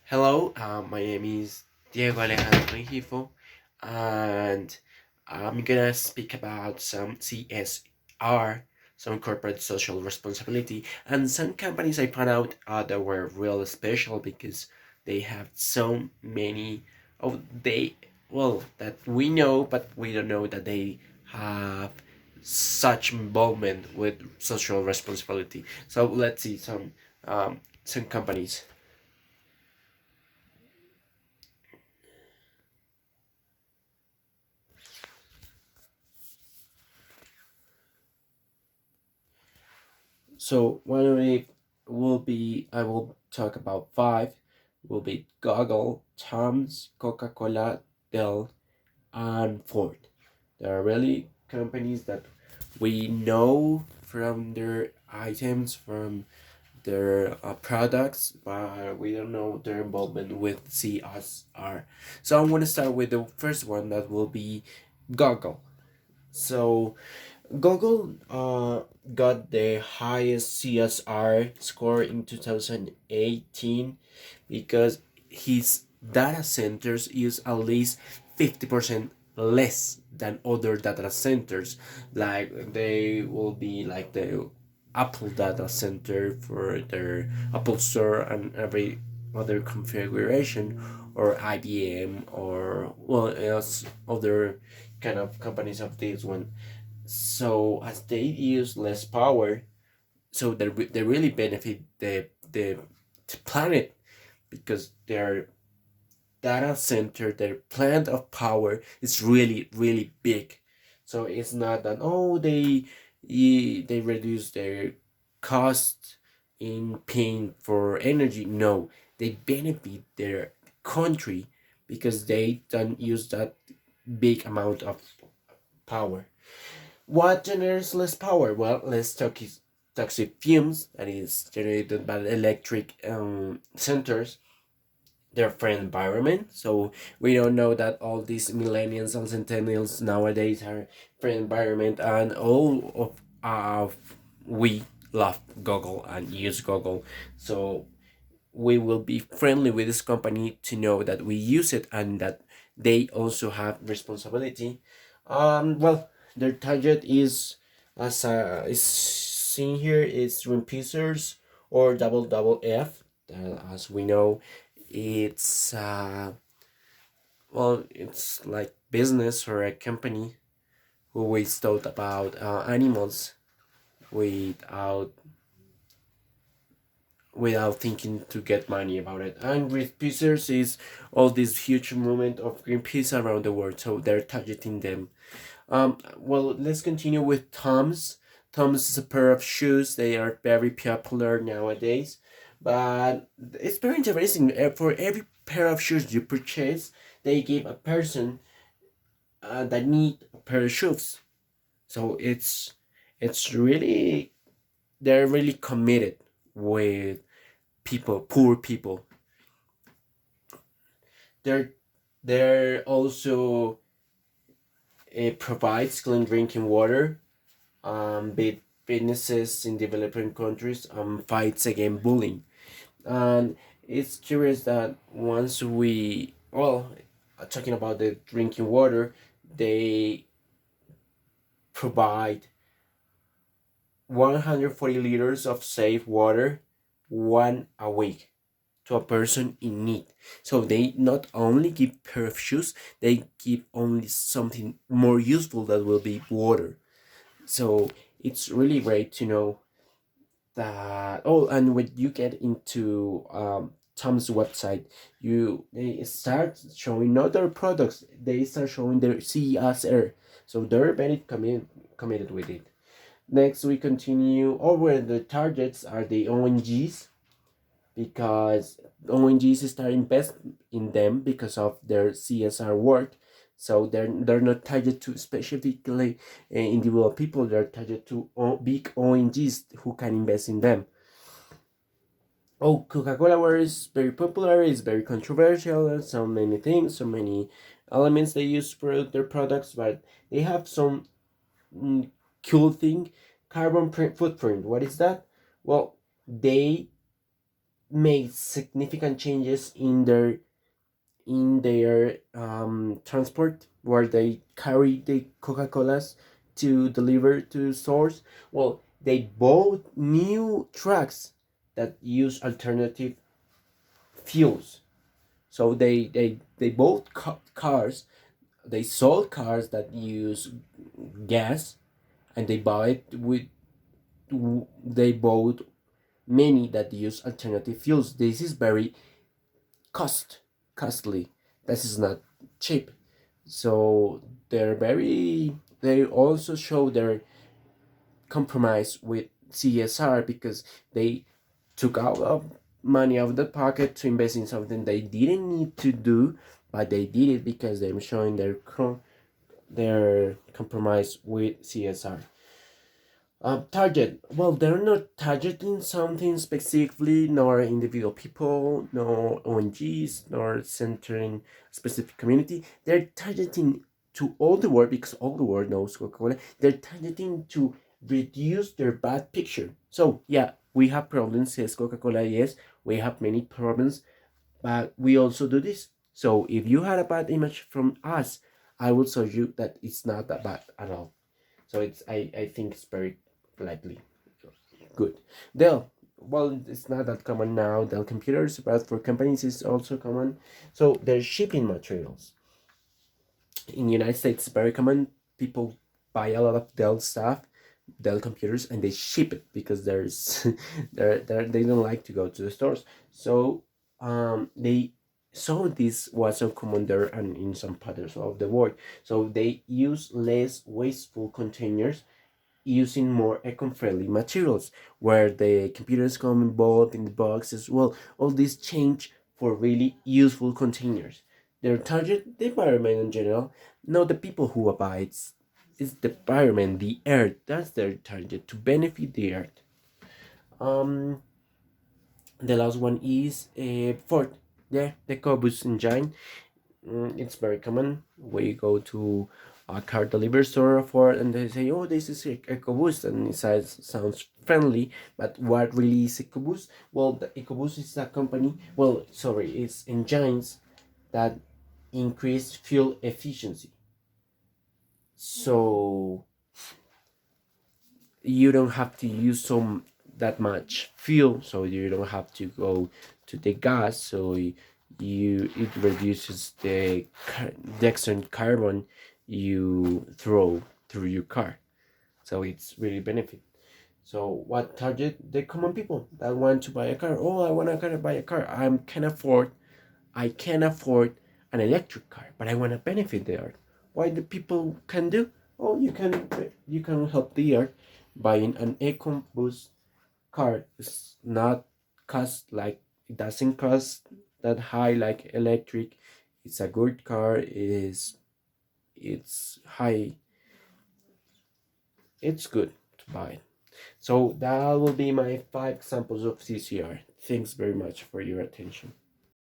Hello, my name is Diego Alejandro Rengifo, and I'm gonna speak about some CSR, some corporate social responsibility, and some companies I found out that were real special because they have so many of that we know, but we don't know that they have such involvement with social responsibility. So let's see some companies. So one of it will be I will talk about five. Will be Google, Tom's, Coca-Cola, Dell, and Ford. There are really companies that we know from their items, from their products, but we don't know their involvement with CSR. So I'm going to start with the first one that will be Google. So Google got the highest CSR score in 2018 because his data centers use at least 50% less than other data centers. Like they will be like the Apple data center for their Apple Store and every other configuration, or IBM, or well, else other kind of companies of this one. So as they use less power, so they really benefit the planet because their data center, their plant of power is really big. So it's not that they reduce their cost in paying for energy. No, they benefit their country because they don't use that big amount of power. What generates less power? Well, less toxic fumes that is generated by electric centers, their friend environment. So we don't know that all these millennials and centennials nowadays are friend environment, and all of we love Google and use Google. So we will be friendly with this company to know that we use it and that they also have responsibility. Well, their target is, as is seen here, is Twin Pacers or double F. As we know, it's it's like business or a company who always thought about animals without without thinking to get money about it. And Greenpeacers is all this huge movement of Greenpeace around the world, so they're targeting them. Well, let's continue with Tom's. Tom's is a pair of shoes. They are very popular nowadays, but it's very interesting. For every pair of shoes you purchase, they give a person that need a pair of shoes. So it's really they're really committed with people, poor people. They're they're also it provides clean drinking water. Businesses in developing countries fights against bullying, and it's curious that once we talking about the drinking water, they provide 140 liters of safe water one a week to a person in need. So they not only give pair of shoes, they give only something more useful that will be water. So it's really great to know that. Oh, and when you get into Tom's website, they start showing other products. They start showing their CSR. So they're very committed with it. Next, we continue over the targets are the ONGs because ONGs start invest in them because of their CSR work. So they're not targeted to specifically individual people. They're targeted to big ONGs who can invest in them. Oh, Coca-Cola water is very popular. It's very controversial. And so many things, so many elements they use for their products, but they have some mm, cool thing. Carbon footprint. What is that? Well, they made significant changes in their transport, where they carry the Coca-Colas to deliver to stores. Well, they bought new trucks that use alternative fuels. So they bought cars. They sold cars that use gas, and they bought many that use alternative fuels. This is very cost costly. This is not cheap. So they also show their compromise with CSR, because they took out of money out of the pocket to invest in something they didn't need to do, but they did it because they're showing their compromise with CSR. Target. Well, they're not targeting something specifically, nor individual people, nor ONGs, nor centering specific community. They're targeting to all the world, because all the world knows Coca-Cola. They're targeting to reduce their bad picture. So yeah, we have problems, says Coca-Cola. Yes, we have many problems, but we also do this. So if you had a bad image from us, I will show you that it's not that bad at all. So I think it's very likely good. Dell, well, it's not that common now, Dell computers, but for companies it's also common. So they're shipping materials. In the United States, it's very common. People buy a lot of Dell stuff, Dell computers, and they ship it because there's they don't like to go to the stores. So they saw this was uncommon there and in some parts of the world. So they use less wasteful containers, using more eco-friendly materials, where the computers come involved in the boxes. Well, all this change for really useful containers. Their target, the environment in general, not the people who abides. It's the environment, the earth. That's their target, to benefit the earth. Um, the last one is Ford. Yeah, the Cobus engine. It's very common. We go to a car delivery store for, and they say, "Oh, this is EcoBoost," and it sounds friendly. But what really is EcoBoost? Well, the EcoBoost is a company. Well, sorry, it's engines that increase fuel efficiency. So you don't have to use that much fuel, so you don't have to go to the gas. So it reduces the extra carbon you throw through your car. So it's really benefit. So what target the common people that want to buy a car? Oh, I want to buy a car. I can afford an electric car, but I want to benefit the earth. Why the people can do? Oh, you can help the earth buying an EcoBoost car. It's not cost like it doesn't cost that high like electric. It's a good car. It's high. It's good to buy. So that will be my 5 examples of CCR. Thanks very much for your attention.